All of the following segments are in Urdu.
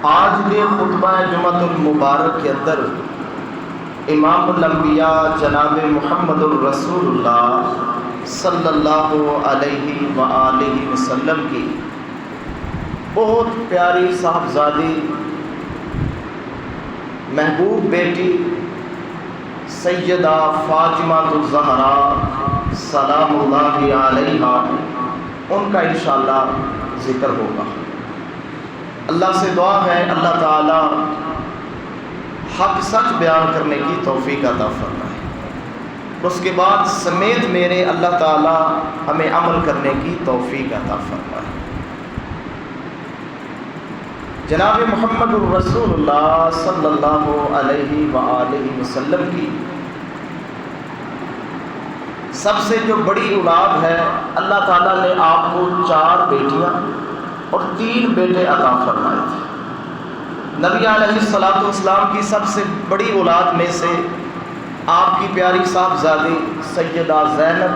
آج کے خطبہ جمعۃ المبارک کے اندر امام الانبیاء جناب محمد الرسول اللہ صلی اللہ علیہ وآلہ وسلم کی بہت پیاری صاحبزادی محبوب بیٹی سیدہ فاطمہ الزہرا سلام اللہ علیہا ان کا انشاءاللہ ذکر ہوگا۔ اللہ سے دعا ہے اللہ تعالی حق سچ بیان کرنے کی توفیق عطا فرمائے، اس کے بعد سمیت میرے اللہ تعالی ہمیں عمل کرنے کی توفیق عطا فرمائے۔ جناب محمد الرسول اللہ صلی اللہ علیہ وآلہ وسلم کی سب سے جو بڑی اولاد ہے، اللہ تعالیٰ نے آپ کو 4 بیٹیاں اور 3 بیٹے عطا فرمائے تھے۔ نبی علیہ الصلوۃ والسلام کی سب سے بڑی اولاد میں سے آپ کی پیاری صاحبزادی سیدہ زینب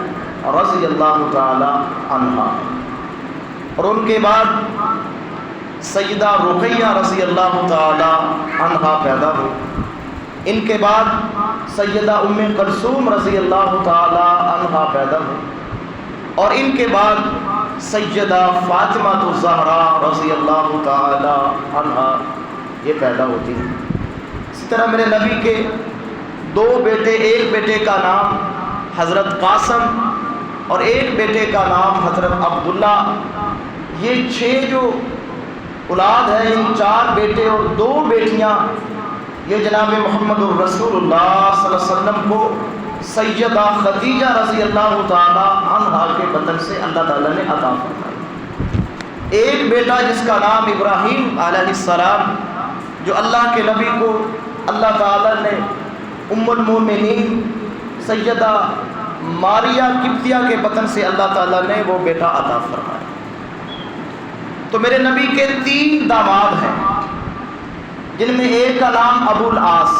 رضی اللہ تعالی عنہا، اور ان کے بعد سیدہ رقیہ رضی اللہ تعالی عنہا پیدا ہوئی۔ ان کے بعد سیدہ ام کلثوم رضی اللہ تعالی عنہا پیدا ہوئی، اور ان کے بعد سیدہ فاطمہ الزہرا رضی اللہ تعالی عنہا یہ پیدا ہوتی ہیں۔ اسی طرح میرے نبی کے 2 بیٹے، ایک بیٹے کا نام حضرت قاسم اور ایک بیٹے کا نام حضرت عبداللہ، یہ 6 جو اولاد ہے، ان 4 بیٹے اور 2 بیٹیاں یہ جناب محمد الرسول اللہ صلی اللہ علیہ وسلم کو سیدہ خدیجہ رضی اللہ تعالی عنہا کے بطن سے اللہ تعالیٰ نے عطا فرمائی۔ ایک بیٹا جس کا نام ابراہیم علیہ السلام، جو اللہ کے نبی کو اللہ تعالیٰ نے ام المومنین سیدہ ماریہ قبطیہ کے بطن سے اللہ تعالیٰ نے وہ بیٹا عطا فرمایا۔ تو میرے نبی کے 3 داماد ہیں، جن میں ایک کا نام ابو العاص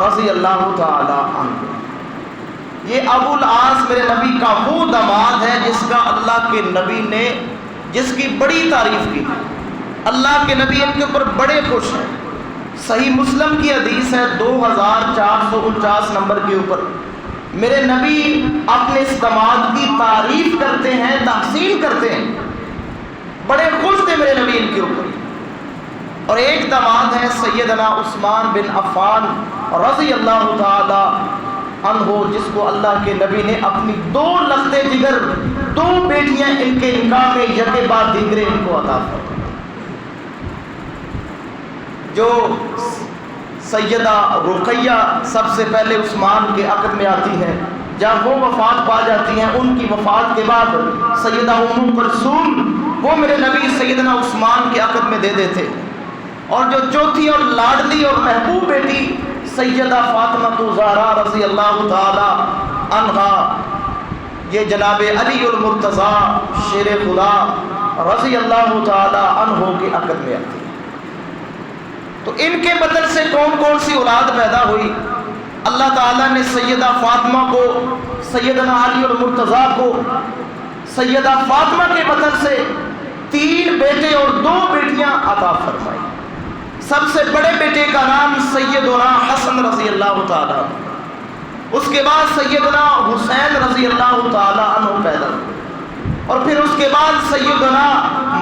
رضی اللہ تعالی عنہ۔ یہ ابو العاص میرے نبی کا وہ داماد ہے جس کا اللہ کے نبی نے جس کی بڑی تعریف کی، اللہ کے نبی ان کے اوپر بڑے خوش ہیں۔ صحیح مسلم کی حدیث ہے 2449 نمبر کے اوپر، میرے نبی اپنے اس داماد کی تعریف کرتے ہیں، تحسین کرتے ہیں، بڑے خوش تھے میرے نبی ان کے اوپر۔ اور ایک داماد ہے سیدنا عثمان بن عفان رضی اللہ تعالی عنہ، جس کو اللہ کے نبی نے اپنی 2 لختے جگر 2 بیٹیاں ان کے نکاح میں یکے بعد دیگرے ان کو عطا فرمائی۔ جو سیدہ رقیہ سب سے پہلے عثمان کے عقد میں آتی ہیں، جب وہ وفات پا جاتی ہیں، ان کی وفات کے بعد سیدہ ام کلثوم وہ میرے نبی سیدنا عثمان کے عقد میں دے دیتے، اور جو چوتھی اور لاڈلی اور محبوب بیٹی سیدہ فاطمہ الزہرا رضی اللہ تعالی عنہا، یہ جناب علی المرتضیٰ شیر خدا رضی اللہ تعالی عنہ کے عقد میں آتی ہے۔ تو ان کے بدل سے کون کون سی اولاد پیدا ہوئی؟ اللہ تعالیٰ نے سیدہ فاطمہ کو، سیدنا علی المرتضیٰ کو، سیدہ فاطمہ کے بدل سے 3 بیٹے اور 2 بیٹیاں عطا فرمائی۔ سب سے بڑے بیٹے کا نام سیدنا حسن رضی اللہ تعالی عنہ، اس کے بعد سیدنا حسین رضی اللہ تعالی عنہ پیدا ہوئے، اور پھر اس کے بعد سیدنا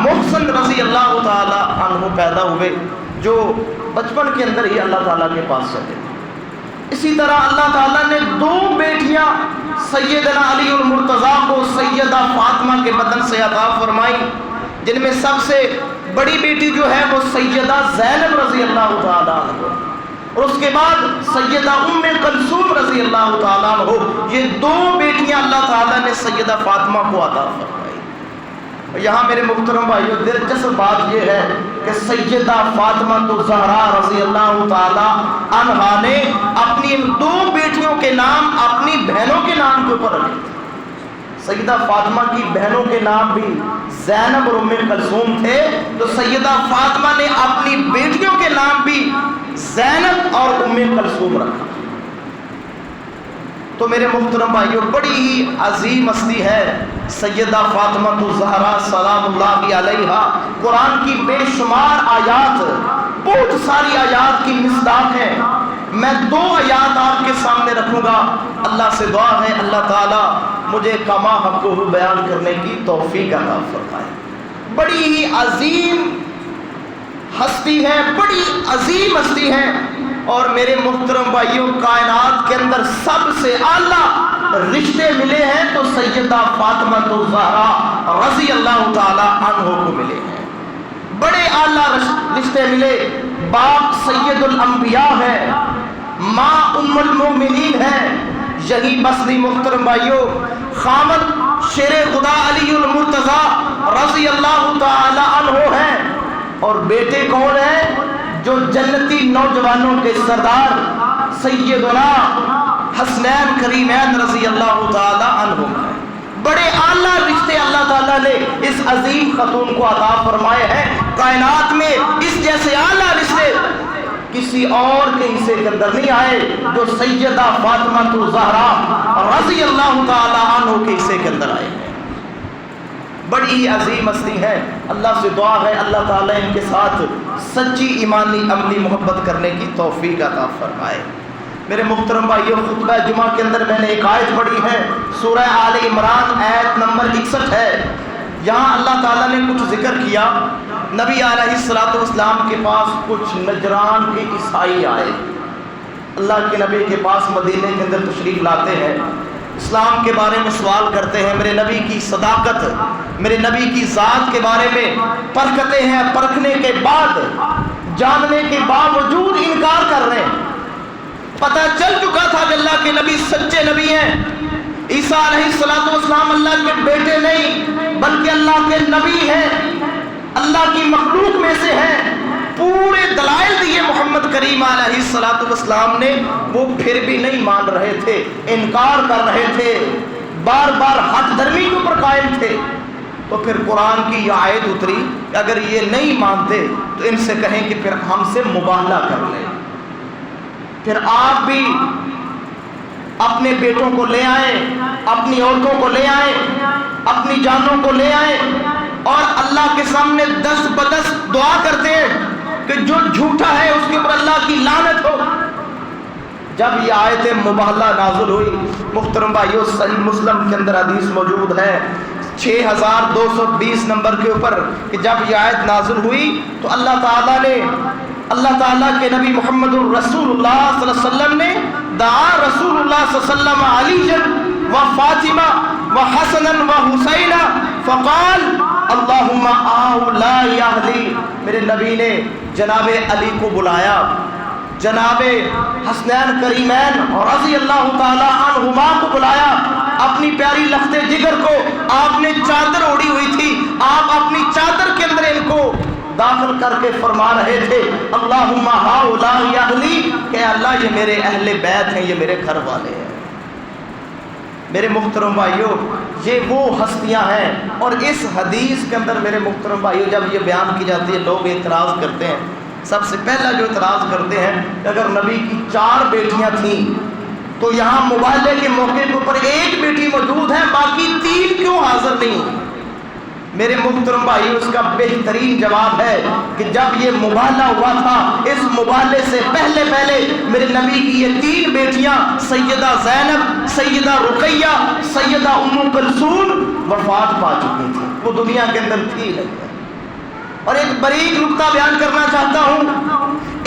محسن رضی اللہ تعالی عنہ پیدا ہوئے، جو بچپن کے اندر ہی اللہ تعالیٰ کے پاس چلے۔ اسی طرح اللہ تعالیٰ نے 2 بیٹیاں سیدنا علی المرتضیٰ کو سیدہ فاطمہ کے بدن سے عطا فرمائی، جن میں سب سے بڑی بیٹی جو ہے وہ سیدہ زینب رضی اللہ تعالی عنہ، اور اس کے بعد سیدہ ام کلثوم رضی اللہ تعالی عنہ۔ یہ 2 بیٹیاں اللہ تعالیٰ نے سیدہ فاطمہ کو عطا فرمائی۔ یہاں میرے محترم بھائیو دلچسپ بات یہ ہے کہ سیدہ فاطمہ الزہرا رضی اللہ تعالی عنہا نے اپنی 2 بیٹیوں کے نام اپنی بہنوں کے نام کے اوپر رکھے تھے۔ سیدہ فاطمہ کی بہنوں کے نام بھی زینب اور ام کلثوم تھے، تو سیدہ فاطمہ نے اپنی بیٹیوں کے نام بھی زینب اور ام کلثوم رکھا۔ تو میرے محترم بھائیو بڑی ہی عظیم ہستی ہے سیدہ فاطمہ الزہرا سلام اللہ علیہا، قرآن کی بے شمار آیات، بہت ساری آیات کی مصداق ہیں. میں 2 آیات آپ کے سامنے رکھوں گا. اللہ سے دعا ہے اللہ تعالیٰ مجھے کما حق بیان کرنے کی توفیق عطا فرمائے. بڑی ہی عظیم ہستی ہے، بڑی عظیم ہستی ہے، اور میرے محترم بھائیوں کائنات کے اندر سب سے اعلیٰ رشتے ملے ہیں تو سیدہ فاطمہ الزہرا رضی اللہ تعالی عنہ کو ملے ہیں. بڑے اعلیٰ رشتے ملے. باپ سید الانبیاء ہے، ماں ام المؤمنین ہے. یہی مسئلہ محترم بھائیوں خامد شیر خدا علی المرتضی رضی اللہ تعالی عنہ ہے، اور بیٹے کون ہیں؟ جو جنتی نوجوانوں کے سردار سیدنا حسنین کریمین رضی اللہ تعالی عنہ ہیں. بڑے اعلیٰ رشتے اللہ تعالیٰ نے اس عظیم خاتون کو عطا فرمائے ہیں. کائنات میں اس جیسے اعلیٰ رشتے کسی اور کے حصے کے اندر نہیں آئے جو سیدہ فاطمہ الزہرا رضی اللہ تعالی عنہ کے حصے کے اندر آئے ہیں. بڑی ہی عظیم ہستی ہے. اللہ سے دعا ہے اللہ تعالیٰ ان کے ساتھ سچی ایمانی عملی محبت کرنے کی توفیق عطا فرمائے. میرے محترم بھائیوں خطبہ جمعہ کے اندر میں نے ایک آیت پڑھی ہے، سورہ آل عمران آیت نمبر 61 ہے. یہاں اللہ تعالیٰ نے کچھ ذکر کیا. نبی علیہ الصلوۃ والسلام کے پاس کچھ نجران کے عیسائی آئے. اللہ کے نبی کے پاس مدینے کے اندر تشریف لاتے ہیں، اسلام کے بارے میں سوال کرتے ہیں، میرے نبی کی صداقت، میرے نبی کی ذات کے بارے میں پرکھتے ہیں. پرکھنے کے بعد جاننے کے باوجود انکار کر رہے ہیں. پتہ چل چکا تھا کہ اللہ کے نبی سچے نبی ہیں. عیسیٰ علیہ الصلوۃ والسلام اللہ کے بیٹے نہیں بلکہ اللہ کے نبی ہیں، اللہ کی مخلوق میں سے ہیں. پورے دلائل دیے محمد کریم علیہ الصلوۃ والسلام نے، وہ پھر بھی نہیں مان رہے تھے، انکار کر رہے تھے، بار بار حق درمی کے اوپر قائم تھے. تو پھر قرآن کی یہ آیت اتری کہ اگر یہ نہیں مانتے تو ان سے کہیں کہ پھر ہم سے مباہلہ کر لیں. پھر آپ بھی اپنے بیٹوں کو لے آئیں، اپنی عورتوں کو لے آئیں، اپنی جانوں کو لے آئیں، اور اللہ کے سامنے دست بدست دعا کرتے ہیں کہ جو جھوٹا ہے اس کے اوپر اللہ کی لعنت ہو. جب یہ آیت مباہلہ نازل ہوئی محترم بھائیو صحیح مسلم کے اندر حدیث موجود ہے 6220 نمبر کے اوپر کہ جب یہ آیت نازل ہوئی تو اللہ تعالیٰ نے، اللہ تعالیٰ کے نبی محمد الرسول اللہ صلی اللہ علیہ وسلم نے دعا رسول اللہ صلی اللہ علیہ وسلم علی و فاطمہ و حسن و حسین فقال اللہم اولائی اہلی. میرے نبی نے جناب علی کو بلایا، جناب حسنین کریمین رضی اللہ تعالی عنہما کو بلایا، اپنی پیاری لخت جگر کو آپ نے چادر اوڑی ہوئی تھی، آپ اپنی چادر کے اندر ان کو داخل کر کے فرما رہے تھے اللہم ہؤلاء اہلی، کہ اللہ یہ میرے اہل بیت ہیں، یہ میرے گھر والے ہیں. میرے محترم بھائیوں یہ وہ ہستیاں ہیں. اور اس حدیث کے اندر میرے محترم بھائیوں جب یہ بیان کی جاتی ہے لوگ اعتراض کرتے ہیں. سب سے پہلا جو اعتراض کرتے ہیں کہ اگر نبی کی 4 بیٹیاں تھیں تو یہاں مباہلے کے موقع کے اوپر 1 بیٹی موجود ہے، باقی 3 کیوں حاضر نہیں ہوئی؟ میرے محترم بھائی اس کا بہترین جواب ہے کہ جب یہ مباہلہ ہوا تھا اس مباہلے سے پہلے میرے نبی کی یہ 3 بیٹیاں سیدہ زینب، سیدہ رقیہ، سیدہ ام کلثوم وفات پا چکی تھیں، وہ دنیا کے اندر تھی نہیں. اور ایک باریک نکتہ بیان کرنا چاہتا ہوں،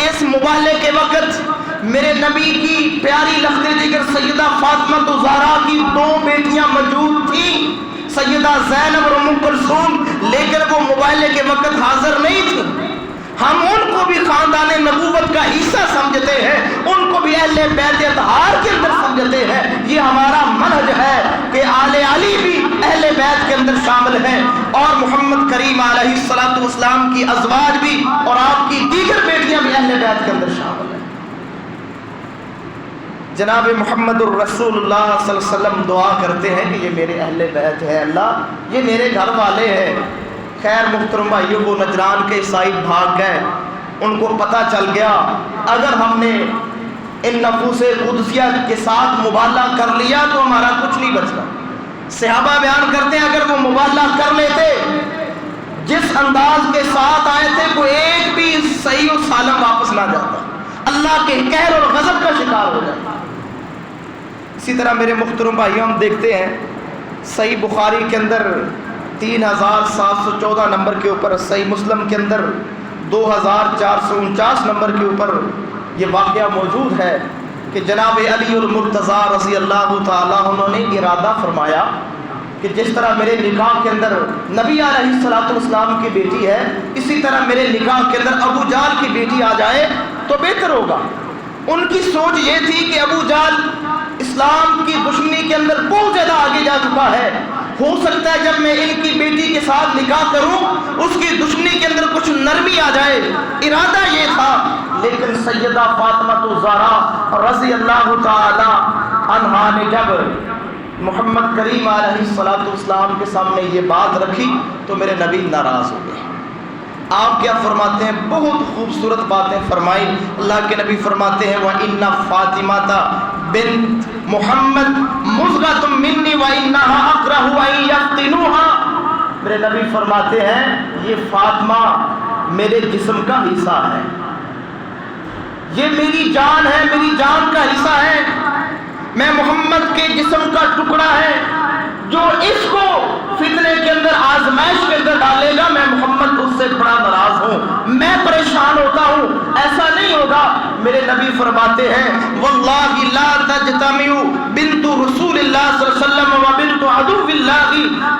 اس مباہلے کے وقت میرے نبی کی پیاری لخت جگر سیدہ فاطمہ الزہرا کی 2 بیٹیاں موجود تھیں، سیدہ زینب اور ام کلثوم، لیکن وہ مباہلے کے وقت حاضر نہیں تھیں. ہم ان کو بھی خاندان نبوت کا حصہ سمجھتے ہیں، ان کو بھی اہل بیت اطہار کے اندر سمجھتے ہیں. یہ ہمارا منہج ہے کہ آل علی بھی اہل بیت کے اندر شامل ہیں، اور محمد کریم علیہ الصلوۃ والسلام کی ازواج بھی اور آپ کی دیگر بیٹیاں بھی اہل بیت کے اندر شامل ہیں. جناب محمد الرسول اللہ صلی اللہ علیہ وسلم دعا کرتے ہیں کہ یہ میرے اہل بیت ہے، اللہ یہ میرے گھر والے ہیں. خیر محترم بھائیوں وہ نجران کے عیسائی بھاگ گئے، ان کو پتہ چل گیا اگر ہم نے ان نفوس قدسیہ کے ساتھ مباہلہ کر لیا تو ہمارا کچھ نہیں بچتا. صحابہ بیان کرتے ہیں اگر وہ مباہلہ کر لیتے جس انداز کے ساتھ آئے تھے وہ ایک بھی صحیح و سالم واپس نہ جاتا، اللہ کے قہر اور غضب کا شکار ہو جاتا۔ اسی طرح میرے محترم بھائیوں ہم دیکھتے ہیں صحیح بخاری کے اندر 3714 نمبر کے اوپر، صحیح مسلم کے اندر 2449 نمبر کے اوپر یہ واقعہ موجود ہے کہ جناب علی المرتضیٰ رضی اللہ تعالیٰ عنہ نے ارادہ فرمایا کہ جس طرح میرے نکاح کے اندر نبی علیہ الصلوۃ والسلام کی بیٹی ہے، اسی طرح میرے نکاح کے اندر ابو جہل کی بیٹی آ جائے تو بہتر ہوگا۔ ان کی سوچ یہ تھی کہ ابو جہل اسلام کی دشمنی کے اندر بہت زیادہ آگے جا چکا ہے، ہو سکتا ہے جب میں ان کی بیٹی کے ساتھ نکاح کروں اس کی دشمنی کے اندر کچھ نرمی آ جائے، ارادہ یہ تھا۔ لیکن سیدہ فاطمہ الزہرا رضی اللہ تعالی عنہا نے جب محمد کریم علیہ الصلوۃ والسلام کے سامنے یہ بات رکھی تو میرے نبی ناراض ہو گئے۔ آپ کیا فرماتے ہیں؟ بہت خوبصورت باتیں فرمائی۔ اللہ کے نبی فرماتے ہیں وَإِنَّ فَاطِمَةَ بنت محمد مُزْغَةٌ مِّنِّي وَإِنَّهَا أَكْرَهُ أَن يَفْتِنُوهَا۔ میرے نبی فرماتے ہیں یہ فاطمہ میرے جسم کا حصہ ہے، یہ میری جان ہے، میری جان کا حصہ ہے، میں محمد کے جسم کا ٹکڑا ہے، جو اس کو فتنے کے اندر آزمائش کے اندر ڈالے گا میں محمد اس سے بڑا ناراض ہوں، میں پریشان ہوتا ہوں، ایسا نہیں ہوگا۔ میرے نبی فرماتے ہیں واللہ لا تجتمع بنت رسول اللہ صلی اللہ علیہ وسلم و بنت عدو اللہ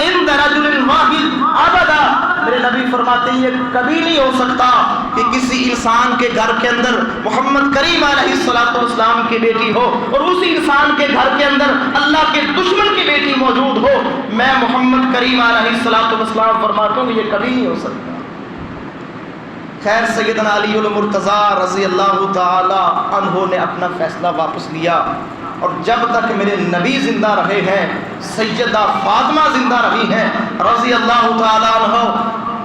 عند رجل واحد ابدا۔ میرے نبی فرماتے ہیں یہ کبھی نہیں ہو سکتا کہ کسی انسان کے گھر کے اندر محمد کریم علیہ الصلوۃ والسلام کی بیٹی ہو اور اسی انسان کے گھر کے اندر اللہ کے دشمن کی بیٹی موجود ہو۔ میں محمد کریم علیہ الصلوۃ والسلام فرماتا ہوں یہ کبھی نہیں ہو سکتا۔ خیر سیدنا علی المرتضیٰ رضی اللہ تعالی عنہ نے اپنا فیصلہ واپس لیا، اور جب تک میرے نبی زندہ رہے ہیں، سیدہ فاطمہ زندہ رہی ہیں رضی اللہ تعالی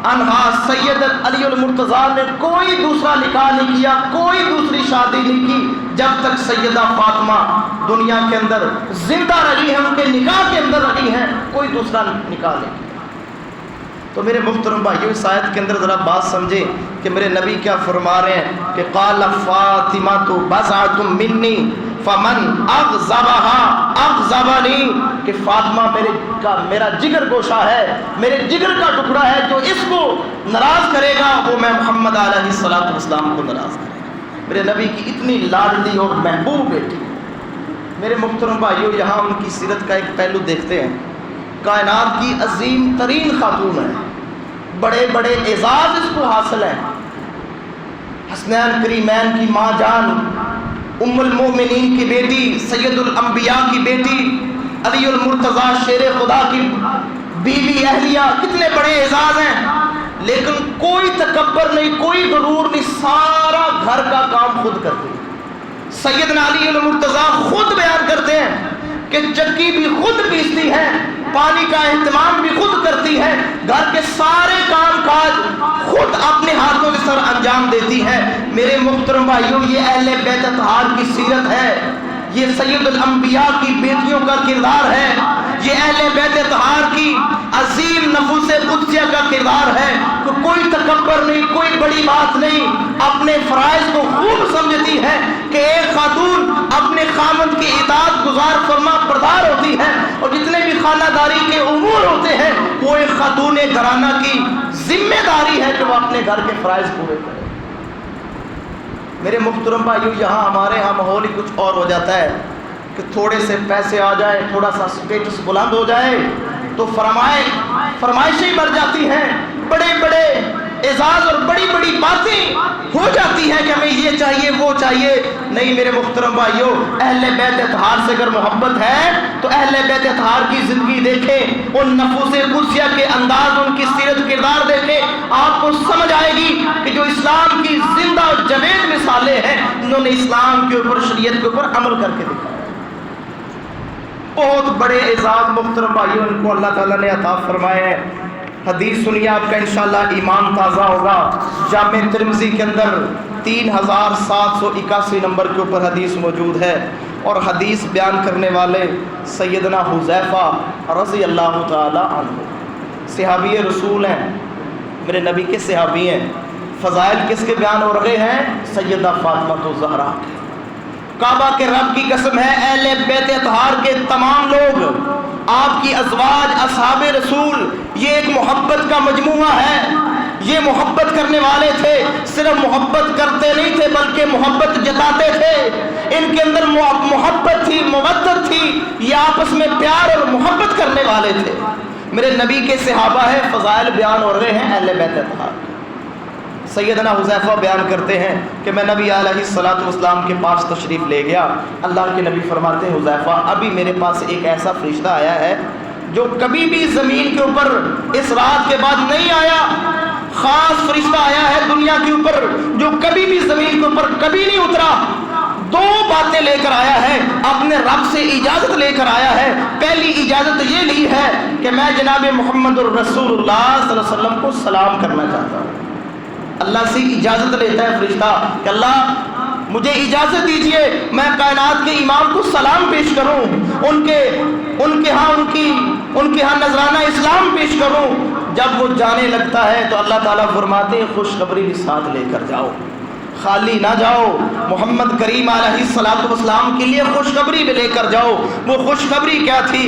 عنہا، سیدت علی المرتضیٰ نے کوئی دوسرا نکاح نہیں کیا، کوئی دوسری شادی نہیں کی جب تک سیدہ فاطمہ دنیا کے اندر زندہ رہی ہیں، ان کے نکاح کے اندر رہی ہیں، کوئی دوسرا نکاح نہیں کیا۔ تو میرے محترم بھائیو اس آیت کے اندر ذرا بات سمجھیں کہ میرے نبی کیا فرما رہے ہیں کہ قال فاطمہ بضعۃ منی فمن اغضبها اغضبنی، کہ فاطمہ میرا جگر گوشہ ہے، میرے جگر کا ٹکڑا ہے، جو اس کو ناراض کرے گا وہ میں محمد علیہ الصلوۃ والسلام کو ناراض کرے گا۔ میرے نبی کی اتنی لاڈلی اور محبوب بیٹی۔ میرے محترم بھائیو یہاں ان کی سیرت کا ایک پہلو دیکھتے ہیں، کائنات کی عظیم ترین خاتون ہے، بڑے بڑے اعزاز اس کو حاصل ہیں، حسنین کریمین کی ماں جان، ام المومنین کی بیٹی، سید الانبیاء کی بیٹی، علی المرتضیٰ شیر خدا کی بیوی اہلیہ، کتنے بڑے اعزاز ہیں، لیکن کوئی تکبر نہیں، کوئی غرور نہیں، سارا گھر کا کام خود کرتی ہے۔ سیدنا علی المرتضیٰ خود بیان کرتے ہیں کہ چکی بھی خود پیستی ہے، پانی کا اہتمام بھی خود کرتی ہے، گھر کے سارے کام کاج خود اپنے ہاتھوں سے سر انجام دیتی ہے۔ میرے محترم بھائیوں یہ اہل بیت اطہار کی سیرت ہے، یہ سید الانبیاء کی بیٹیوں کا کردار ہے، یہ اہل بیت اطہار کی عظیم نفوس قدسیہ کا کردار ہے کہ کوئی تکبر نہیں، کوئی بڑی بات نہیں، اپنے فرائض کو خوب سمجھتی ہے کہ ایک خاتون اپنے خامند کی اطاعت گزار فرما بردار ہوتی ہے، اور جتنے بھی خانہ داری کے امور ہوتے ہیں وہ ایک خاتون گھرانہ کی ذمہ داری ہے کہ وہ اپنے گھر کے فرائض پورے کرے۔ میرے محترم بھائیو یہاں ہمارے ہاں ماحول ہی کچھ اور ہو جاتا ہے کہ تھوڑے سے پیسے آ جائے، تھوڑا سا سٹیٹس بلند ہو جائے تو فرمائشیں بڑھ جاتی ہیں، بڑے بڑے اعزاز اور بڑی بڑی باتیں ہو جاتی ہیں کہ ہمیں یہ چاہیے وہ چاہیے۔ نہیں میرے محترم بھائیو، اہل بیت اطہار سے اگر محبت ہے تو اہل بیت اطہار کی زندگی دیکھیں، ان نفوس قدسیہ کے انداز، ان کی سیرت کردار دیکھیں، آپ کو سمجھ آئے گی کہ جو اسلام کی زندہ اور جاوید مثالیں ہیں، انہوں نے اسلام کے اوپر، شریعت کے اوپر عمل کر کے دکھایا۔ بہت بڑے اعزاز محترم بھائیوں ان کو اللہ تعالیٰ نے عطا فرمائے ہیں۔ حدیث سنیے آپ کا انشاءاللہ ایمان تازہ ہوگا۔ جامع ترمذی کے اندر 3781 نمبر کے اوپر حدیث موجود ہے، اور حدیث بیان کرنے والے سیدنا حذیفہ رضی اللہ تعالی عنہ صحابی رسول ہیں۔ میرے نبی کے صحابی ہیں. فضائل کس کے بیان ہو رہے ہیں؟ سیدہ فاطمہ الزہرا. کعبہ کے رب کی قسم ہے، اہل بیت اطہار کے تمام لوگ، آپ کی ازواج، اصحاب رسول، یہ ایک محبت کا مجموعہ ہے. یہ محبت کرنے والے تھے، صرف محبت کرتے نہیں تھے بلکہ محبت جتاتے تھے. ان کے اندر محبت تھی، مودت تھی، یہ آپس میں پیار اور محبت کرنے والے تھے. میرے نبی کے صحابہ ہیں، فضائل بیان ہو رہے ہیں اہل بیت اطہار. سیدنا حذیفہ بیان کرتے ہیں کہ میں نبی علیہ الصلوۃ والسلام کے پاس تشریف لے گیا. اللہ کے نبی فرماتے ہیں حذیفہ ابھی میرے پاس ایک ایسا فرشتہ آیا ہے جو کبھی بھی زمین کے اوپر اس رات کے بعد نہیں آیا. خاص فرشتہ آیا ہے دنیا کے اوپر جو کبھی بھی زمین کے اوپر کبھی نہیں اترا. دو باتیں لے کر آیا ہے، اپنے رب سے اجازت لے کر آیا ہے. پہلی اجازت یہ لی ہے کہ میں جناب محمد الرسول اللہ صلی اللہ علیہ وسلم کو سلام کرنا چاہتا ہوں. اللہ سے اجازت لیتا ہے فرشتہ کہ اللہ مجھے اجازت دیجئے میں کائنات کے امام کو سلام پیش کروں، ان کے ہاں نذرانہ اسلام پیش کروں. جب وہ جانے لگتا ہے تو اللہ تعالیٰ فرماتے ہیں خوشخبری بھی ساتھ لے کر جاؤ، خالی نہ جاؤ. محمد کریم علیہ الصلوۃ والسلام کے لیے خوشخبری بھی لے کر جاؤ. وہ خوشخبری کیا تھی؟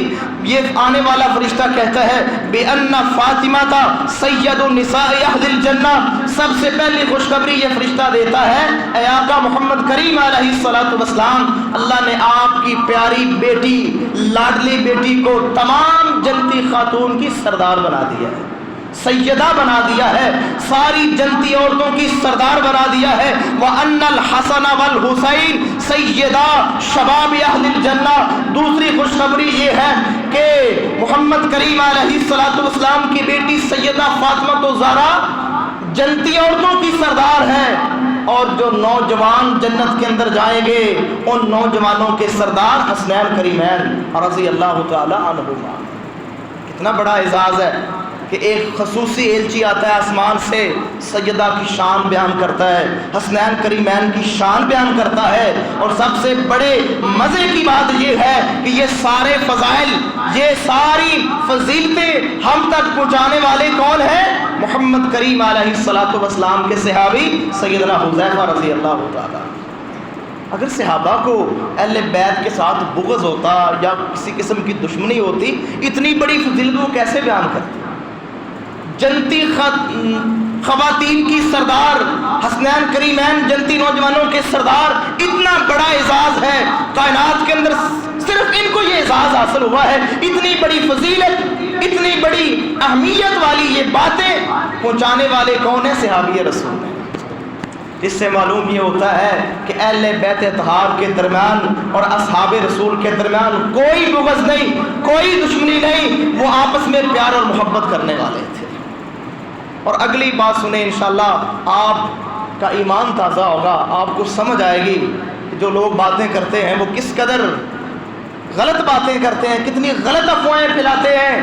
یہ آنے والا فرشتہ کہتا ہے بِأَنَّ فاطمہ سید النساء اہل الجنہ. سب سے پہلی خوشخبری یہ فرشتہ دیتا ہے اے آقا محمد کریم علیہ الصلوۃ والسلام، اللہ نے آپ کی پیاری بیٹی، لاڈلی بیٹی کو تمام جنتی خاتون کی سردار بنا دیا ہے، سیدہ بنا دیا ہے، ساری جنتی عورتوں کی سردار بنا دیا ہے. وَأَنَّ الْحَسَنَ وَالْحُسَيْنَ سیدہ شباب اہل الجنہ. دوسری خوشخبری یہ ہے کہ محمد کریم علیہ الصلوۃ والسلام کی بیٹی سیدہ فاطمہ الزہرا جنتی عورتوں کی سردار ہے، اور جو نوجوان جنت کے اندر جائیں گے ان نوجوانوں کے سردار حسنین کریمین رضی اللہ تعالی عنہما. کتنا بڑا اعزاز ہے کہ ایک خصوصی ایلچی آتا ہے آسمان سے، سیدہ کی شان بیان کرتا ہے، حسنین کریمین کی شان بیان کرتا ہے. اور سب سے بڑے مزے کی بات یہ ہے کہ یہ سارے فضائل، یہ ساری فضیلتیں ہم تک پہنچانے والے کون ہیں؟ محمد کریم علیہ الصلوۃ والسلام کے صحابی سیدنا حذیفہ رضی اللہ تعالیٰ. اگر صحابہ کو اہل بیت کے ساتھ بغض ہوتا یا کسی قسم کی دشمنی ہوتی، اتنی بڑی فضیلت وہ کیسے بیان کرتے؟ جنتی خواتین کی سردار، حسنین کریمین جنتی نوجوانوں کے سردار، اتنا بڑا اعزاز ہے کائنات کے اندر، صرف ان کو یہ اعزاز حاصل ہوا ہے. اتنی بڑی فضیلت، اتنی بڑی اہمیت والی یہ باتیں پہنچانے والے کون ہیں؟ صحابی رسول ہیں. اس سے معلوم یہ ہوتا ہے کہ اہل بیت اطہار کے درمیان اور اصحاب رسول کے درمیان کوئی بغض نہیں، کوئی دشمنی نہیں، وہ آپس میں پیار اور محبت کرنے والے تھے. اور اگلی بات سنیں انشاءاللہ آپ کا ایمان تازہ ہوگا، آپ کو سمجھ آئے گی کہ جو لوگ باتیں کرتے ہیں وہ کس قدر غلط باتیں کرتے ہیں، کتنی غلط افواہیں پھیلاتے ہیں.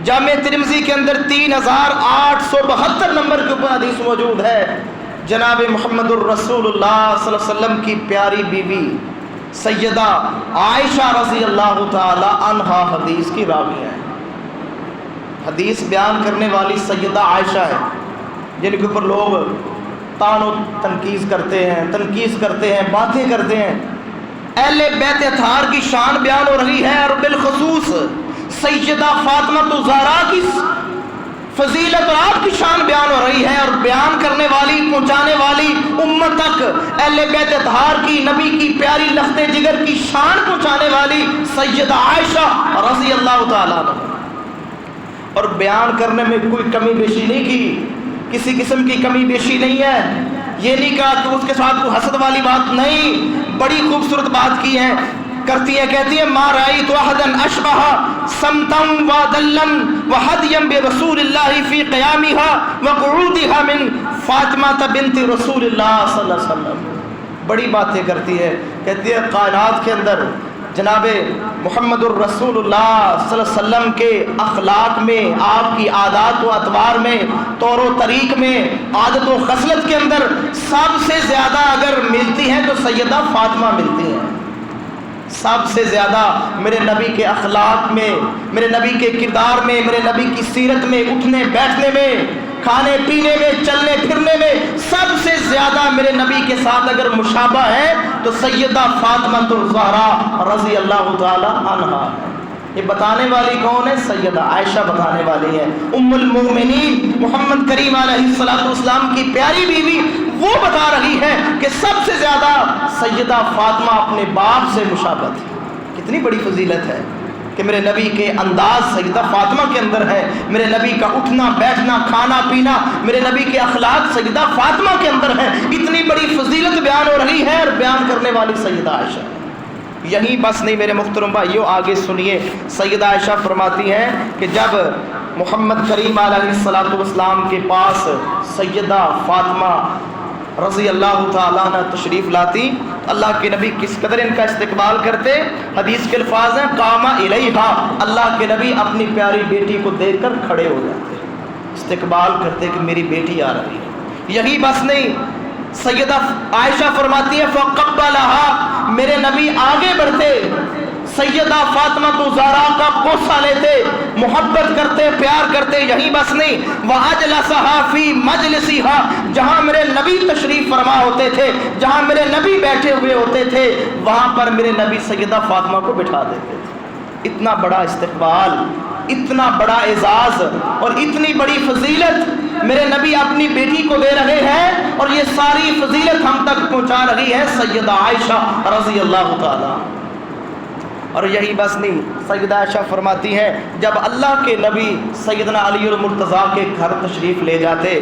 جامع ترمذی کے اندر 3872 نمبر کے اوپر حدیث موجود ہے. جناب محمد الرسول اللہ صلی اللہ علیہ وسلم کی پیاری بیوی سیدہ عائشہ رضی اللہ تعالی عنہا حدیث کی راوی ہے. حدیث بیان کرنے والی سیدہ عائشہ ہے جن کے اوپر لوگ طعن و تنقید کرتے ہیں، باتیں کرتے ہیں. اہل بیت اطہار کی شان بیان ہو رہی ہے، اور بالخصوص سیدہ فاطمہ الزہرا کی فضیلت اور آپ کی شان بیان ہو رہی ہے. اور بیان کرنے والی، پہنچانے والی امت تک اہل بیت اطہار کی، نبی کی پیاری لخت جگر کی شان پہنچانے والی سیدہ عائشہ رضی اللہ تعالیٰ عنہ. اور بیان کرنے میں کوئی کمی بیشی نہیں کی، کسی قسم کی کمی بیشی نہیں ہے. یہ نہیں کہا کہ اس کے ساتھ کوئی حسد والی بات نہیں، بڑی خوبصورت بات کی ہے، کرتی ہے، کہتی ہے ما رأیت احدا اشبہ سمتا وعدلا وحدیا برسول اللہ فی قیامها وقعودها من فاطمہ بنت رسول اللہ صلی اللہ علیہ وسلم. بڑی باتیں کرتی ہے، کہتی ہے کائنات کے اندر جناب محمد الرسول اللہ صلی اللہ علیہ وسلم کے اخلاق میں، آپ کی عادات و اطوار میں، طور و طریق میں، عادت و خصلت کے اندر سب سے زیادہ اگر ملتی ہیں تو سیدہ فاطمہ ملتی ہیں. سب سے زیادہ میرے نبی کے اخلاق میں، میرے نبی کے کردار میں، میرے نبی کی سیرت میں، اٹھنے بیٹھنے میں کھانے پینے میں، چلنے پھرنے میں سب سے زیادہ میرے نبی کے ساتھ اگر مشابہ ہے تو سیدہ فاطمہ الزہرا رضی اللہ تعالی عنہا ہے۔ یہ بتانے والی کون ہے؟ سیدہ عائشہ بتانے والی ہے، ام المؤمنین محمد کریم علیہ الصلوۃ والسلام کی پیاری بیوی، وہ بتا رہی ہے کہ سب سے زیادہ سیدہ فاطمہ اپنے باپ سے مشابہ تھی۔ کتنی بڑی فضیلت ہے کہ میرے نبی کے انداز سیدہ فاطمہ کے اندر ہے، میرے نبی کا اٹھنا بیٹھنا کھانا پینا، میرے نبی کے اخلاق سیدہ فاطمہ کے اندر ہے۔ اتنی بڑی فضیلت بیان ہو رہی ہے اور بیان کرنے والی سیدہ عائشہ ہے۔ یہی بس نہیں میرے محترم بھائیو، آگے سنیے، سیدہ عائشہ فرماتی ہیں کہ جب محمد کریم علیہ الصلوۃ والسلام کے پاس سیدہ فاطمہ رضی اللہ تعالیٰ عنہ تشریف لاتی، اللہ کے نبی کس قدر ان کا استقبال کرتے۔ حدیث کے الفاظ ہیں قام الیہا، اللہ کے نبی اپنی پیاری بیٹی کو دیکھ کر کھڑے ہو جاتے، استقبال کرتے کہ میری بیٹی آ رہی ہے۔ یہی بس نہیں، سیدہ عائشہ فرماتی ہے فقبلہا، میرے نبی آگے بڑھتے، سیدہ فاطمہ الزہرا کا بوسہ لیتے، محبت کرتے، پیار کرتے۔ یہی بس نہیں، وَأَجْلَسَهَا فِي مَجْلِسِهَا، جہاں میرے نبی تشریف فرما ہوتے تھے، جہاں میرے نبی بیٹھے ہوئے ہوتے تھے، وہاں پر میرے نبی سیدہ فاطمہ کو بٹھا دیتے تھے۔ اتنا بڑا استقبال، اتنا بڑا اعزاز اور اتنی بڑی فضیلت میرے نبی اپنی بیٹی کو دے رہے ہیں، اور یہ ساری فضیلت ہم تک پہنچا رہی ہے سیدہ عائشہ رضی اللہ تعالی۔ اور یہی بس نہیں، سیدہ عائشہ فرماتی ہیں جب اللہ کے نبی سیدنا علی المرتضیٰ کے گھر تشریف لے جاتے،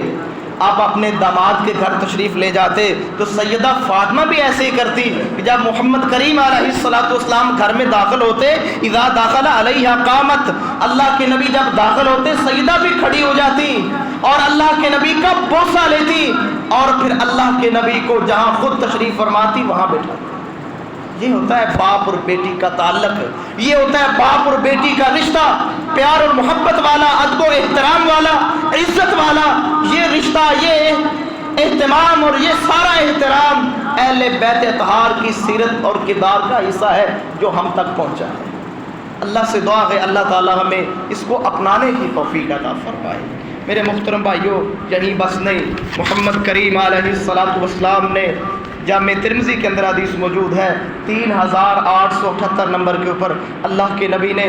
آپ اپنے داماد کے گھر تشریف لے جاتے، تو سیدہ فاطمہ بھی ایسے ہی کرتی کہ جب محمد کریم علیہ الصلوۃ والسلام گھر میں داخل ہوتے، اذا داخل علیہا قامت، اللہ کے نبی جب داخل ہوتے سیدہ بھی کھڑی ہو جاتی اور اللہ کے نبی کا بوسہ لیتی، اور پھر اللہ کے نبی کو جہاں خود تشریف فرماتی وہاں بیٹھاتی۔ یہ ہوتا ہے باپ اور بیٹی کا تعلق، یہ ہوتا ہے باپ اور بیٹی کا رشتہ، پیار اور محبت والا، ادب و احترام والا، عزت والا یہ رشتہ، یہ اہتمام اور یہ سارا احترام اہل بیت اطہار کی سیرت اور کردار کا حصہ ہے جو ہم تک پہنچا ہے۔ اللہ سے دعا ہے اللہ تعالی ہمیں اس کو اپنانے کی توفیق عطا فرمائے۔ میرے محترم بھائیوں، یہی بس نہیں، محمد کریم علیہ الصلوۃ والسلام نے جامع ترمذی کے اندر حدیث موجود ہے 3878 نمبر کے اوپر، اللہ کے نبی نے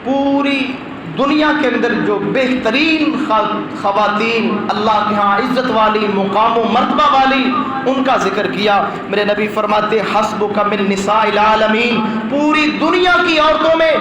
پوری دنیا کے اندر جو بہترین خواتین اللہ کے ہاں عزت والی، مقام و مرتبہ والی، ان کا ذکر کیا۔ میرے نبی فرماتے حسبک من نساء العالمین، پوری دنیا کی عورتوں میں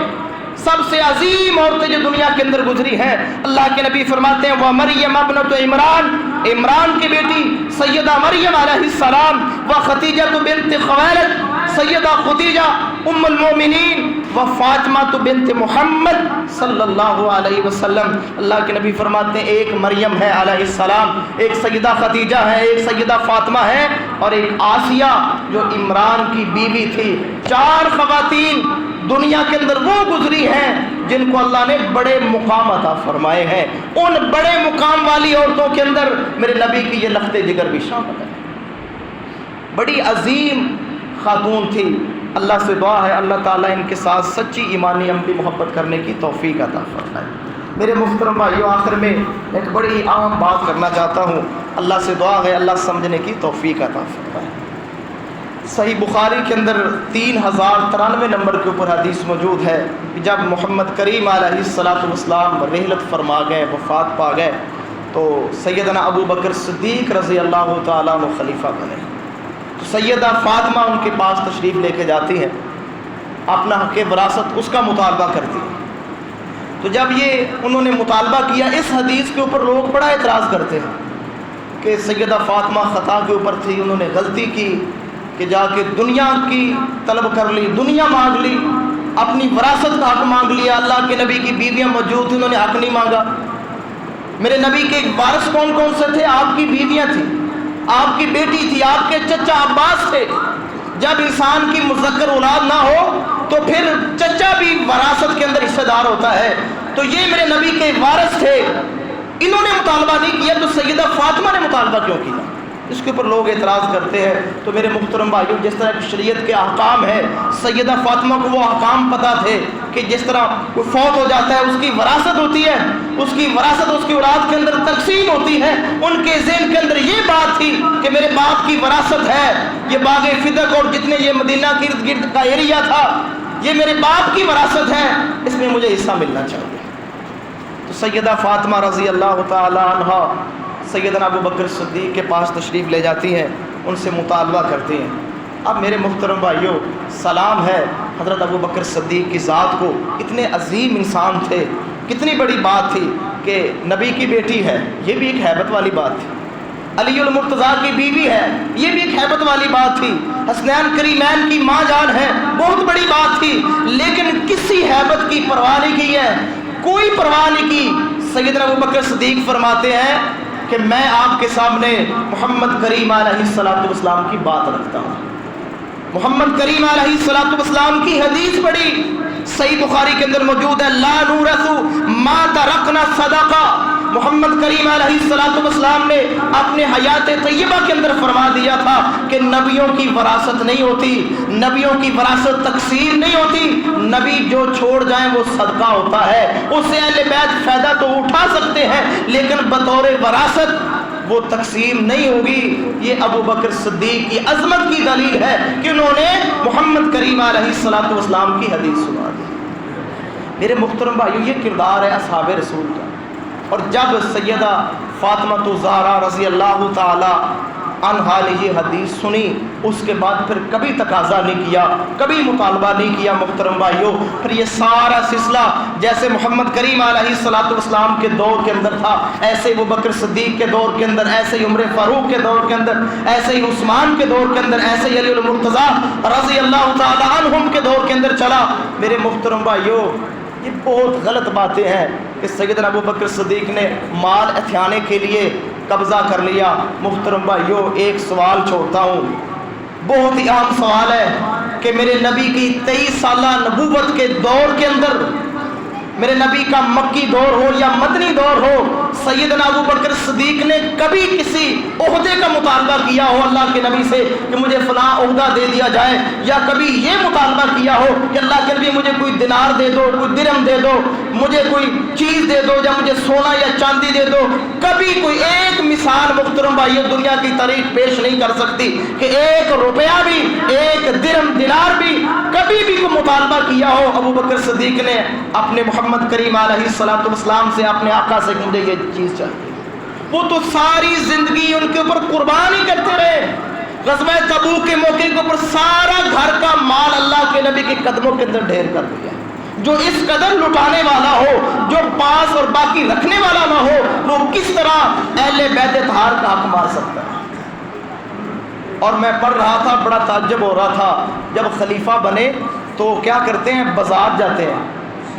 سب سے عظیم عورتیں جو دنیا کے اندر گزری ہیں، اللہ کے نبی فرماتے ہیں وَمَرْيَمَ ابْنَتُ عمران، عمران کی بیٹی سیدہ مریم علیہ السلام، وَخَدِیجَةُ بنت خویلد، سیدہ خدیجہ ام المومنین، وفاطمہ بنت محمد صلی اللہ علیہ وسلم۔ اللہ کے نبی فرماتے ہیں ایک مریم ہے علیہ السلام، ایک سیدہ خدیجہ ہے، ایک سیدہ فاطمہ ہے، اور ایک آسیہ جو عمران کی بیوی تھی۔ 4 خواتین دنیا کے اندر وہ گزری ہیں جن کو اللہ نے بڑے مقام عطا فرمائے ہیں۔ ان بڑے مقام والی عورتوں کے اندر میرے نبی کی یہ لخت جگر بھی شامل ہے۔ بڑی عظیم خاتون تھی۔ اللہ سے دعا ہے اللہ تعالیٰ ان کے ساتھ سچی ایمانی عملی محبت کرنے کی توفیق عطا فرمائے۔ میرے محترم بھائیوں، آخر میں ایک بڑی عام بات کرنا چاہتا ہوں، اللہ سے دعا ہے اللہ سمجھنے کی توفیق عطا فرمائے۔ صحیح بخاری کے اندر 3093 نمبر کے اوپر حدیث موجود ہے کہ جب محمد کریم علیہ الصلوۃ والسلام رحلت فرما گئے، وفات پا گئے، تو سیدنا ابو بکر صدیق رضی اللہ تعالیٰ عنہ خلیفہ بنے۔ تو سیدہ فاطمہ ان کے پاس تشریف لے کے جاتی ہیں، اپنا حق وراثت اس کا مطالبہ کرتی ہیں۔ تو جب یہ انہوں نے مطالبہ کیا، اس حدیث کے اوپر لوگ بڑا اعتراض کرتے ہیں کہ سیدہ فاطمہ خطا کے اوپر تھی، انہوں نے غلطی کی کہ جا کے دنیا کی طلب کر لی، دنیا مانگ لی، اپنی وراثت کا حق مانگ لیا۔ اللہ کے نبی کی بیویاں موجود تھیں، انہوں نے حق نہیں مانگا۔ میرے نبی کے وارث کون کون سے تھے؟ آپ کی بیویاں تھیں، آپ کی بیٹی تھی، آپ کے چچا عباس تھے۔ جب انسان کی مذکر اولاد نہ ہو تو پھر چچا بھی وراثت کے اندر حصہ دار ہوتا ہے۔ تو یہ میرے نبی کے وارث تھے، انہوں نے مطالبہ نہیں کیا، تو سیدہ فاطمہ نے مطالبہ کیوں کیا؟ اس کے اوپر لوگ اعتراض کرتے ہیں. تو میرے محترم بھائیوں، جس طرح شریعت کے احکام ہے، سیدہ فاطمہ کو وہ احکام پتہ تھے کہ جس طرح کوئی فوت ہو جاتا ہے اس کی وراثت ہوتی ہے، اس کی وراثت اس کی اولاد کے اندر تقسیم ہوتی ہے. ان کے ذہن کے اندر یہ بات تھی کہ میرے باپ کی وراثت ہے، یہ باغ فدق اور جتنے یہ مدینہ کے ارد گرد کا ایریا تھا، یہ میرے باپ کی وراثت ہے، اس میں مجھے حصہ ملنا چاہیے. تو سیدہ فاطمہ رضی اللہ تعالی عنہا سیدنا ابو بکر صدیق کے پاس تشریف لے جاتی ہیں، ان سے مطالبہ کرتی ہیں. اب میرے محترم بھائیوں، سلام ہے حضرت ابو بکر صدیق کی ذات کو. اتنے عظیم انسان تھے، کتنی بڑی بات تھی کہ نبی کی بیٹی ہے، یہ بھی ایک ہیبت والی بات تھی. علی المرتضیٰ کی بیوی ہے، یہ بھی ایک ہیبت والی بات تھی. حسنین کریمین کی ماں جان ہے، بہت بڑی بات تھی. لیکن کسی ہیبت کی پرواہ نہیں کی ہے، کوئی پرواہ نہیں کی. سیدنا ابو بکر صدیق فرماتے ہیں کہ میں آپ کے سامنے محمد کریم علیہ السلام کی بات رکھتا ہوں. محمد کریم علیہ السلام کی حدیث پڑھی، صحیح بخاری کے اندر موجود ہے، لا نورث ما ترکنا صدقہ. محمد کریم علیہ السلام نے اپنے حیات طیبہ کے اندر فرما دیا تھا کہ نبیوں کی وراثت نہیں ہوتی، نبیوں کی وراثت تقسیم نہیں ہوتی، نبی جو چھوڑ جائیں وہ صدقہ ہوتا ہے. اس سے اہل بیت فائدہ تو اٹھا سکتے ہیں لیکن بطور وراثت وہ تقسیم نہیں ہوگی. یہ ابو بکر صدیق کی عظمت کی دلیل ہے کہ انہوں نے محمد کریم علیہ السلام کی حدیث سنا دی. میرے محترم بھائیو، یہ کردار ہے اصحاب رسول کا. اور جب سیدہ فاطمہ الزہرا رضی اللہ تعالی عنہا نے یہ حدیث سنی، اس کے بعد پھر کبھی تقاضا نہیں کیا، کبھی مطالبہ نہیں کیا. محترم بھائیو، پھر یہ سارا سلسلہ جیسے محمد کریم علیہ السلام کے دور کے اندر تھا، ایسے ہی ابو بکر صدیق کے دور کے اندر، ایسے ہی عمر فاروق کے دور کے اندر، ایسے ہی عثمان کے دور کے اندر، ایسے ہی علی المرتضیٰ رضی اللہ تعالی عنہم کے دور کے اندر چلا. میرے محترم بھائیو، یہ بہت غلط باتیں ہیں کہ سیدنا ابو بکر صدیق نے مال اتھیانے کے لیے قبضہ کر لیا. محترم بھائیو، ایک سوال چھوڑتا ہوں، بہت ہی اہم سوال ہے کہ میرے نبی کی 23 سالہ نبوت کے دور کے اندر، میرے نبی کا مکی دور ہو یا مدنی دور ہو، سیدنا ابو بکر صدیق نے کبھی کسی عہدے کا مطالبہ کیا ہو اللہ کے نبی سے کہ مجھے فلاں عہدہ دے دیا جائے، یا کبھی یہ مطالبہ کیا ہو کہ اللہ کے نبی مجھے کوئی دینار دے دو، کوئی درہم دے دو، مجھے کوئی چیز دے دو، یا مجھے سونا یا چاندی دے دو؟ کبھی کوئی ایک مثال محترم بھائیو دنیا کی تاریخ پیش نہیں کر سکتی کہ 1 روپیہ بھی، 1 درہم دینار بھی کبھی بھی کوئی مطالبہ کیا ہو ابو بکر صدیق نے اپنے محمد کریم علیہ السلام سے، اپنے آقا سے، مجھے یہ چیز چاہیے. وہ تو ساری زندگی ان کے اوپر قربانی کرتے رہے. غزوہ تبوک کے موقع کے اوپر سارا گھر کا مال اللہ کے نبی کے قدموں کے اندر ڈھیر کر دیا. جو اس قدر لٹانے والا ہو، جو پاس اور باقی رکھنے والا نہ ہو، وہ کس طرح اہل بیت طہار کا حق مار سکتا ہے؟ اور میں پڑھ رہا تھا، بڑا تعجب ہو رہا تھا، جب خلیفہ بنے تو کیا کرتے ہیں، بازار جاتے ہیں،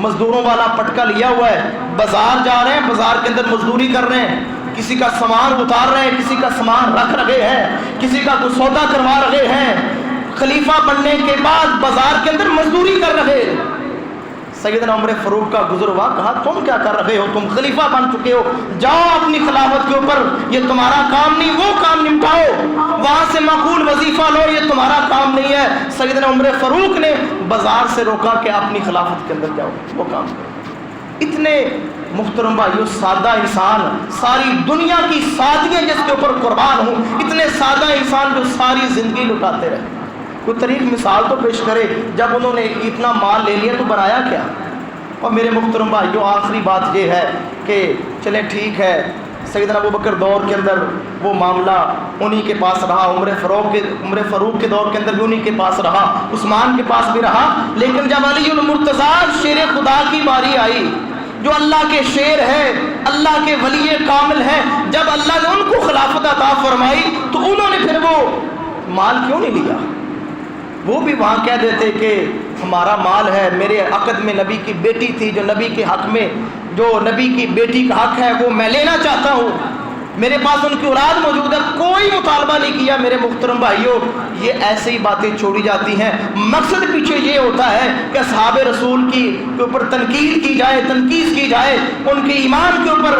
مزدوروں والا پٹکا لیا ہوا ہے، بازار جا رہے ہیں، بازار کے اندر مزدوری کر رہے ہیں، کسی کا سامان اتار رہے ہیں، کسی کا سامان رکھ رہے ہیں، کسی کا کوئی سودا کروا رہے ہیں. خلیفہ بننے کے بعد بازار کے اندر مزدوری کر رہے. سیدنا عمر فاروق کا گزر ہوا، کہا تم کیا کر رہے ہو، تم خلیفہ بن چکے ہو، جاؤ اپنی خلافت کے اوپر، یہ تمہارا کام نہیں، وہ کام نمٹاؤ، وہاں سے معقول وظیفہ لو، یہ تمہارا کام نہیں ہے. سیدنا عمر فاروق نے بازار سے روکا کہ اپنی خلافت کے اندر جاؤ، وہ کام کرو. اتنے محترم بھائیو سادہ انسان، ساری دنیا کی سادگیاں جس کے اوپر قربان ہوں، اتنے سادہ انسان جو ساری زندگی لٹاتے رہے. کوئی طریق مثال تو پیش کرے، جب انہوں نے اتنا مال لے لیا تو بنایا کیا؟ اور میرے محترم بھائیو، آخری بات یہ ہے کہ چلیں ٹھیک ہے، سیدنا ابو بکر دور کے اندر وہ معاملہ انہی کے پاس رہا، عمر فاروق کے دور کے اندر بھی انہی کے پاس رہا، عثمان کے پاس بھی رہا. لیکن جب علی المرتضیٰ شیر خدا کی باری آئی، جو اللہ کے شیر ہے، اللہ کے ولی کامل ہیں، جب اللہ نے ان کو خلافت عطا فرمائی تو انہوں نے پھر وہ مال کیوں نہیں لیا؟ وہ بھی وہاں کہہ دیتے کہ ہمارا مال ہے، میرے عقد میں نبی کی بیٹی تھی، جو نبی کے حق میں، جو نبی کی بیٹی کا حق ہے وہ میں لینا چاہتا ہوں، میرے پاس ان کی اولاد موجود ہے. کوئی مطالبہ نہیں کیا. میرے محترم بھائیوں، یہ ایسی ہی باتیں چھوڑی جاتی ہیں. مقصد پیچھے یہ ہوتا ہے کہ اصحاب رسول کی کے اوپر تنقید کی جائے، تنقید کی جائے، ان کے ایمان کے اوپر